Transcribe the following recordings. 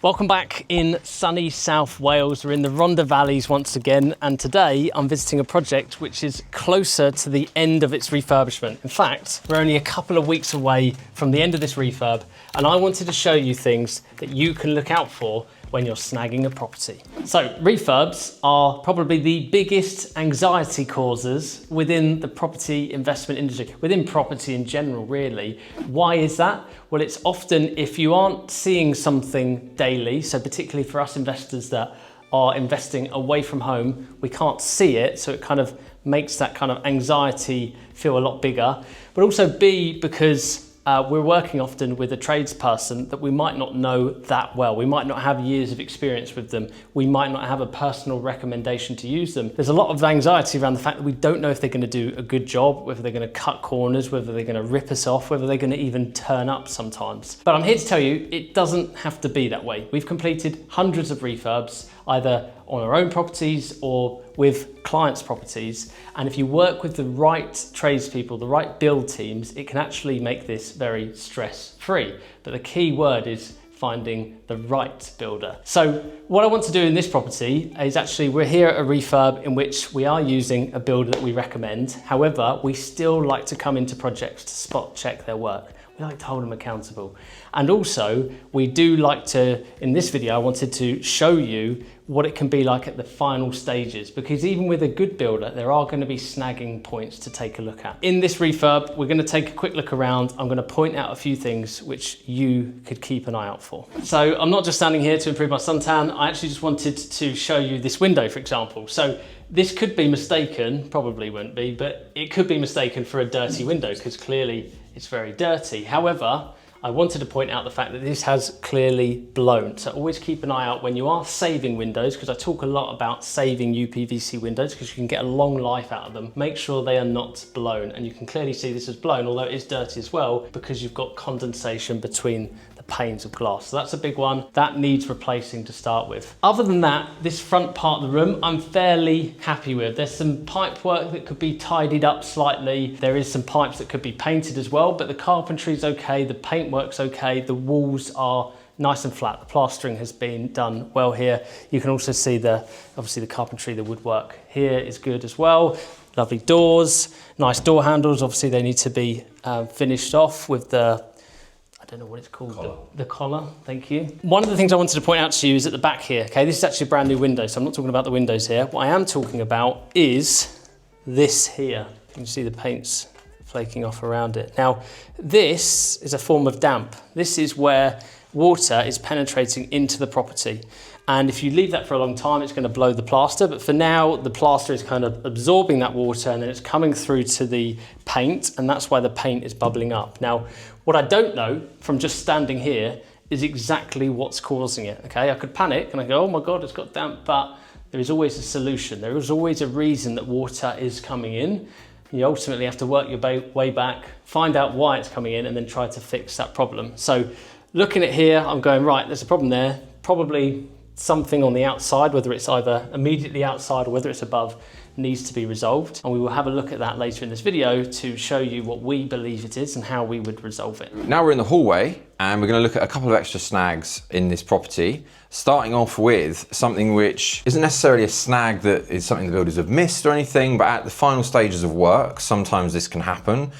Welcome back in sunny South Wales. We're in the Rhondda Valleys once again, and today I'm visiting a project which is closer to the end of its refurbishment. In fact, we're only a couple of weeks away from the end of this refurb, and I wanted to show you things that you can look out for when you're snagging a property. So refurbs are probably the biggest anxiety causers within the property investment industry, within property in general, really. Why is that? Well, it's often if you aren't seeing something daily, so particularly for us investors that are investing away from home, we can't see it, so it kind of makes that kind of anxiety feel a lot bigger. But also B, because we're working often with a tradesperson that we might not know that well. We might not have years of experience with them. We might not have a personal recommendation to use them. There's a lot of anxiety around the fact that we don't know if they're going to do a good job, whether they're going to cut corners, whether they're going to rip us off, whether they're going to even turn up sometimes. But I'm here to tell you, it doesn't have to be that way. We've completed hundreds of refurbs, either on our own properties or with clients' properties. And if you work with the right tradespeople, the right build teams, it can actually make this very stress-free. But the key word is finding the right builder. So what I want to do in this property is actually, we're here at a refurb in which we are using a builder that we recommend. However, we still like to come into projects to spot check their work. We like to hold them accountable. And also, we do like to, in this video, I wanted to show you what it can be like at the final stages, because even with a good builder, there are going to be snagging points to take a look at. In this refurb, we're going to take a quick look around. I'm going to point out a few things which you could keep an eye out for. So I'm not just standing here to improve my suntan, I actually just wanted to show you this window, for example. So this could be mistaken, probably won't be, but it could be mistaken for a dirty window because clearly it's very dirty. However, I wanted to point out the fact that this has clearly blown. So always keep an eye out when you are saving windows, because I talk a lot about saving UPVC windows because you can get a long life out of them. Make sure they are not blown. And you can clearly see this is blown, although it is dirty as well, because you've got condensation between the panes of glass. So that's a big one. That needs replacing to start with. Other than that, this front part of the room, I'm fairly happy with. There's some pipe work that could be tidied up slightly. There is some pipes that could be painted as well, but the carpentry's okay, the paint work's okay, the walls are nice and flat. The plastering has been done well here. You can also see obviously the carpentry, the woodwork here is good as well. Lovely doors, nice door handles. Obviously they need to be finished off with I don't know what it's called, the collar, thank you. One of the things I wanted to point out to you is at the back here, okay? This is actually a brand new window, so I'm not talking about the windows here. What I am talking about is this here. You can see the paint's flaking off around it. Now, this is a form of damp. This is where water is penetrating into the property. And if you leave that for a long time, it's going to blow the plaster. But for now, the plaster is kind of absorbing that water and then it's coming through to the paint, and that's why the paint is bubbling up. Now, what I don't know from just standing here is exactly what's causing it, okay? I could panic and I go, oh my God, it's got damp, but there is always a solution. There is always a reason that water is coming in. You ultimately have to work your way back, find out why it's coming in, and then try to fix that problem. So looking at here, I'm going, right, there's a problem there, probably something on the outside, whether it's either immediately outside or whether it's above, needs to be resolved. And we will have a look at that later in this video to show you what we believe it is and how we would resolve it. Now we're in the hallway and we're going to look at a couple of extra snags in this property, starting off with something which isn't necessarily a snag that is something the builders have missed or anything, but at the final stages of work, sometimes this can happen.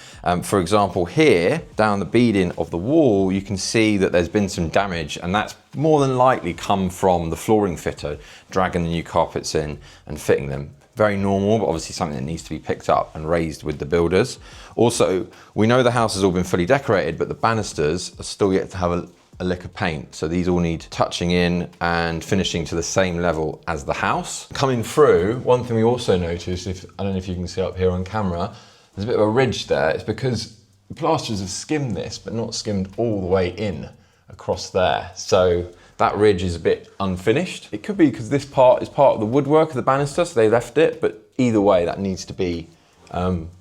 For example, here, down the beading of the wall, you can see that there's been some damage, and that's more than likely come from the flooring fitter dragging the new carpets in and fitting them. Very normal, but obviously something that needs to be picked up and raised with the builders. Also, we know the house has all been fully decorated, but the banisters are still yet to have a lick of paint. So these all need touching in and finishing to the same level as the house. Coming through, one thing we also noticed, I don't know if you can see up here on camera, there's a bit of a ridge there. It's because the plasterers have skimmed this, but not skimmed all the way in across there. So that ridge is a bit unfinished. It could be because this part is part of the woodwork of the banister, so they left it, but either way, that needs to be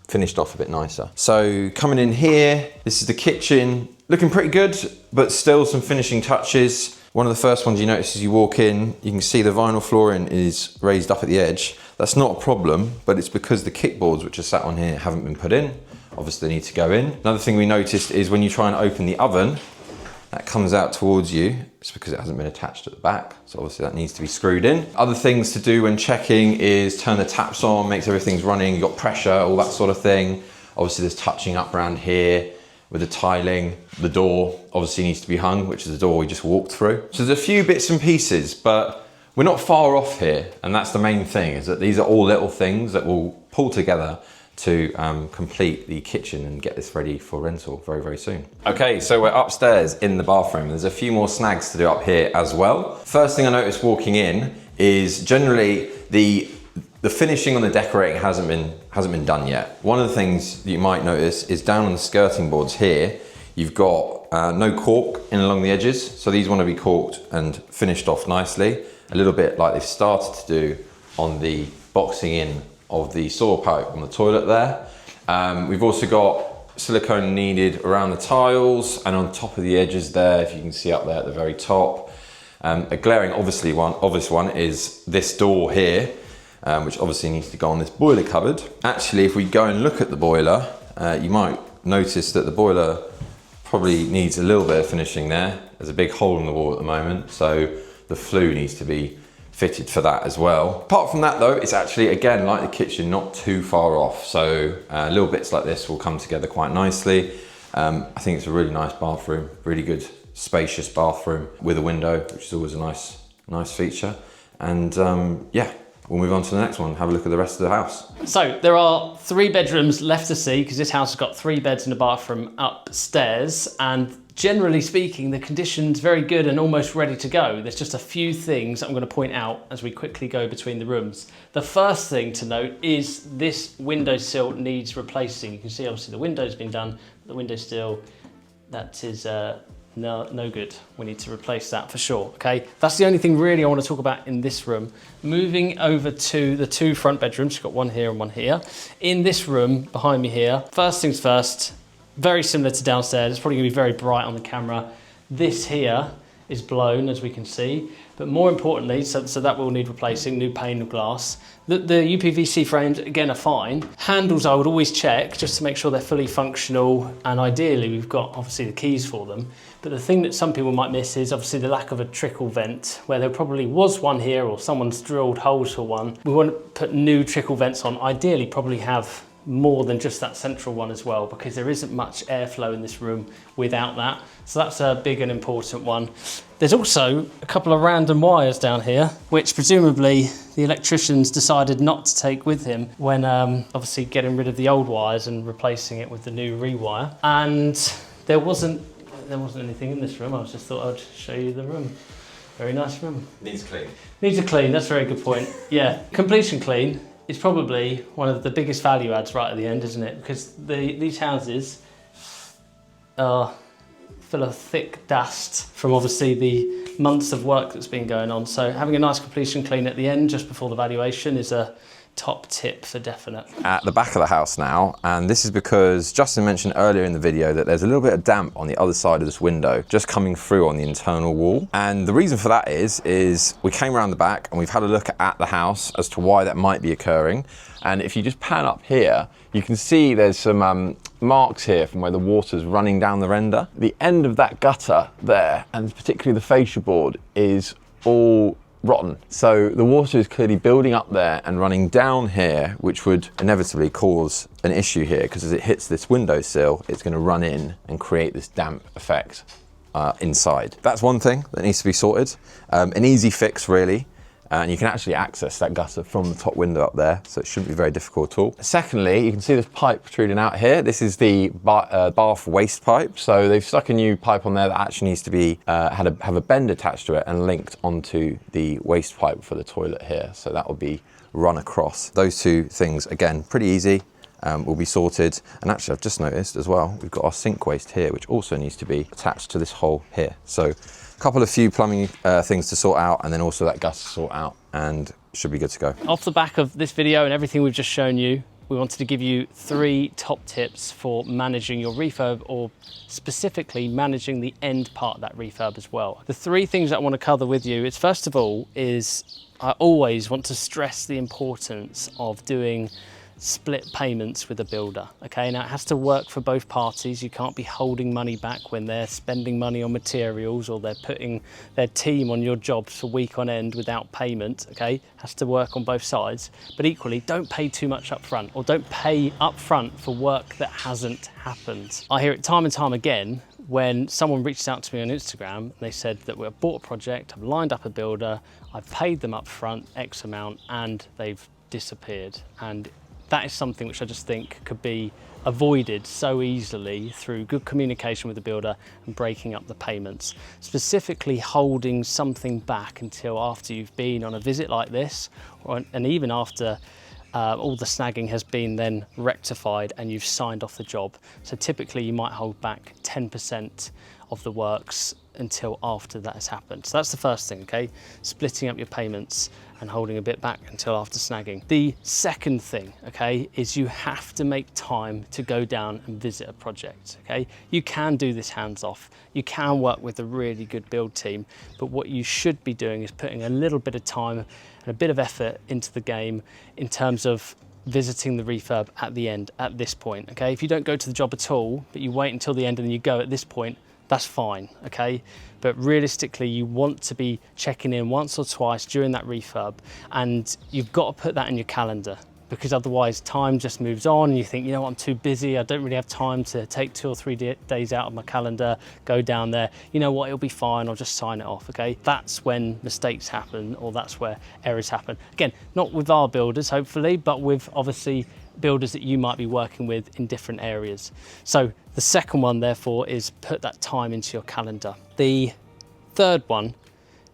finished off a bit nicer. So coming in here, this is the kitchen. Looking pretty good, but still some finishing touches. One of the first ones you notice as you walk in, you can see the vinyl flooring is raised up at the edge. That's not a problem, but it's because the kickboards which are sat on here haven't been put in. Obviously they need to go in. Another thing we noticed is when you try and open the oven, that comes out towards you. just because it hasn't been attached at the back. So obviously that needs to be screwed in. Other things to do when checking is turn the taps on, make sure everything's running, you've got pressure, all that sort of thing. Obviously there's touching up around here with the tiling. The door obviously needs to be hung, which is the door we just walked through. So there's a few bits and pieces, but we're not far off here. And that's the main thing, is that these are all little things that will pull together to complete the kitchen and get this ready for rental very, very soon. Okay, so we're upstairs in the bathroom. There's a few more snags to do up here as well. First thing I noticed walking in is generally the finishing on the decorating hasn't been done yet. One of the things that you might notice is down on the skirting boards here, you've got no cork in along the edges. So these want to be corked and finished off nicely, a little bit like they've started to do on the boxing in of the soil pipe on the toilet there. We've also got silicone needed around the tiles and on top of the edges there, if you can see up there at the very top. A glaring obvious one is this door here, which obviously needs to go on this boiler cupboard. Actually, if we go and look at the boiler, you might notice that the boiler probably needs a little bit of finishing there. There's a big hole in the wall at the moment, so the flue needs to be fitted for that as well. Apart from that though, it's actually, again, like the kitchen, not too far off. So little bits like this will come together quite nicely. I think it's a really nice bathroom, really good spacious bathroom with a window, which is always a nice feature. And yeah, we'll move on to the next one, have a look at the rest of the house. So there are 3 bedrooms left to see, because this house has got 3 beds and a bathroom upstairs, and generally speaking, the condition's very good and almost ready to go. There's just a few things I'm going to point out as we quickly go between the rooms. The first thing to note is this windowsill needs replacing. You can see obviously the window's been done, but the windowsill, that is no good. We need to replace that for sure, okay? That's the only thing really I want to talk about in this room. Moving over to the 2 front bedrooms, you've got one here and one here. In this room behind me here, first things first, very similar to downstairs. It's probably gonna be very bright on the camera. This here is blown, as we can see, but more importantly, so that will need replacing, new pane of glass. The UPVC frames, again, are fine. Handles I would always check, just to make sure they're fully functional, and ideally we've got, obviously, the keys for them. But the thing that some people might miss is obviously the lack of a trickle vent, where there probably was one here, or someone's drilled holes for one. We want to put new trickle vents on, ideally probably have more than just that central one as well, because there isn't much airflow in this room without that. So that's a big and important one. There's also a couple of random wires down here, which presumably the electricians decided not to take with him when obviously getting rid of the old wires and replacing it with the new rewire. And there wasn't anything in this room. I just thought I'd show you the room. Very nice room. Needs clean. Needs a clean, that's a very good point. Yeah, completion clean is probably one of the biggest value adds right at the end, isn't it? Because these houses are full of thick dust from obviously the months of work that's been going on. So having a nice completion clean at the end, just before the valuation, is a top tip for definite. At the back of the house now, and this is because Justin mentioned earlier in the video that there's a little bit of damp on the other side of this window, just coming through on the internal wall. And the reason for that is we came around the back and we've had a look at the house as to why that might be occurring. And if you just pan up here, you can see there's some marks here from where the water's running down the render. The end of that gutter there, and particularly the fascia board, is all rotten. So the water is clearly building up there and running down here, which would inevitably cause an issue here, because as it hits this windowsill, it's going to run in and create this damp effect inside. That's one thing that needs to be sorted. An easy fix really. And you can actually access that gutter from the top window up there, so it shouldn't be very difficult at all. Secondly, you can see this pipe protruding out here. This is the bath waste pipe. So they've stuck a new pipe on there that actually needs to be have a bend attached to it and linked onto the waste pipe for the toilet here. So that will be run across. Those 2 things, again, pretty easy. Will be sorted. And actually, I've just noticed as well, we've got our sink waste here, which also needs to be attached to this hole here. So a few plumbing things to sort out, and then also that gutter to sort out, and should be good to go. Off the back of this video and everything we've just shown you, we wanted to give you 3 top tips for managing your refurb, or specifically managing the end part of that refurb as well. The 3 things that I want to cover with you is, first of all, I always want to stress the importance of doing split payments with a builder. Okay, now it has to work for both parties. You can't be holding money back when they're spending money on materials or they're putting their team on your jobs for week on end without payment. Okay, has to work on both sides. But equally, don't pay too much up front, or don't pay up front for work that hasn't happened. I hear it time and time again when someone reached out to me on Instagram and they said that we've bought a project, I've lined up a builder, I've paid them up front X amount, and they've disappeared. And that is something which I just think could be avoided so easily through good communication with the builder and breaking up the payments. Specifically holding something back until after you've been on a visit like this, and even after all the snagging has been then rectified and you've signed off the job. So typically you might hold back 10% of the works until after that has happened. So that's the first thing, okay? Splitting up your payments and holding a bit back until after snagging. The second thing, okay, is you have to make time to go down and visit a project, okay? You can do this hands off. You can work with a really good build team, but what you should be doing is putting a little bit of time and a bit of effort into the game in terms of visiting the refurb at the end, at this point, okay? If you don't go to the job at all, but you wait until the end and then you go at this point, that's fine, okay? But realistically, you want to be checking in once or twice during that refurb, and you've got to put that in your calendar, because otherwise time just moves on and you think, you know what, I'm too busy, I don't really have time to take 2 or 3 days out of my calendar, go down there, you know what, it'll be fine, I'll just sign it off, okay? That's when mistakes happen, or that's where errors happen. Again, not with our builders, hopefully, but with obviously builders that you might be working with in different areas. So the second one, therefore, is put that time into your calendar. The third one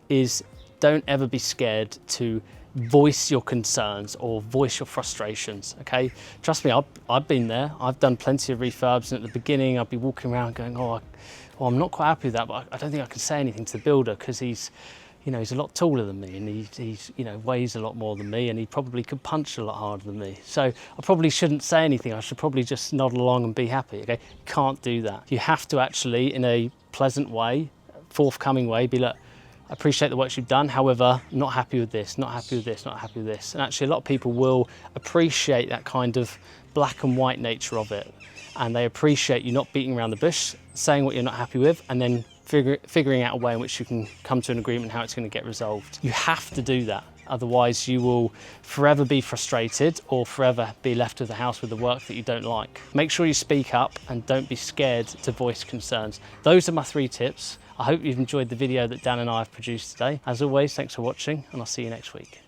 is don't ever be scared to voice your concerns or voice your frustrations, okay? Trust me, I've been there. I've done plenty of refurbs, and at the beginning I'd be walking around going, I'm not quite happy with that, but I don't think I can say anything to the builder because he's a lot taller than me, and he's weighs a lot more than me, and he probably could punch a lot harder than me. So I probably shouldn't say anything. I should probably just nod along and be happy, okay? You can't do that. You have to actually, in a pleasant way, forthcoming way, be like, I appreciate the work you've done, however, not happy with this, not happy with this, not happy with this. And actually a lot of people will appreciate that kind of black and white nature of it. And they appreciate you not beating around the bush, saying what you're not happy with, and then figuring out a way in which you can come to an agreement how it's going to get resolved. You have to do that. Otherwise you will forever be frustrated or forever be left with the house with the work that you don't like. Make sure you speak up and don't be scared to voice concerns. Those are my 3 tips. I hope you've enjoyed the video that Dan and I have produced today. As always, thanks for watching, and I'll see you next week.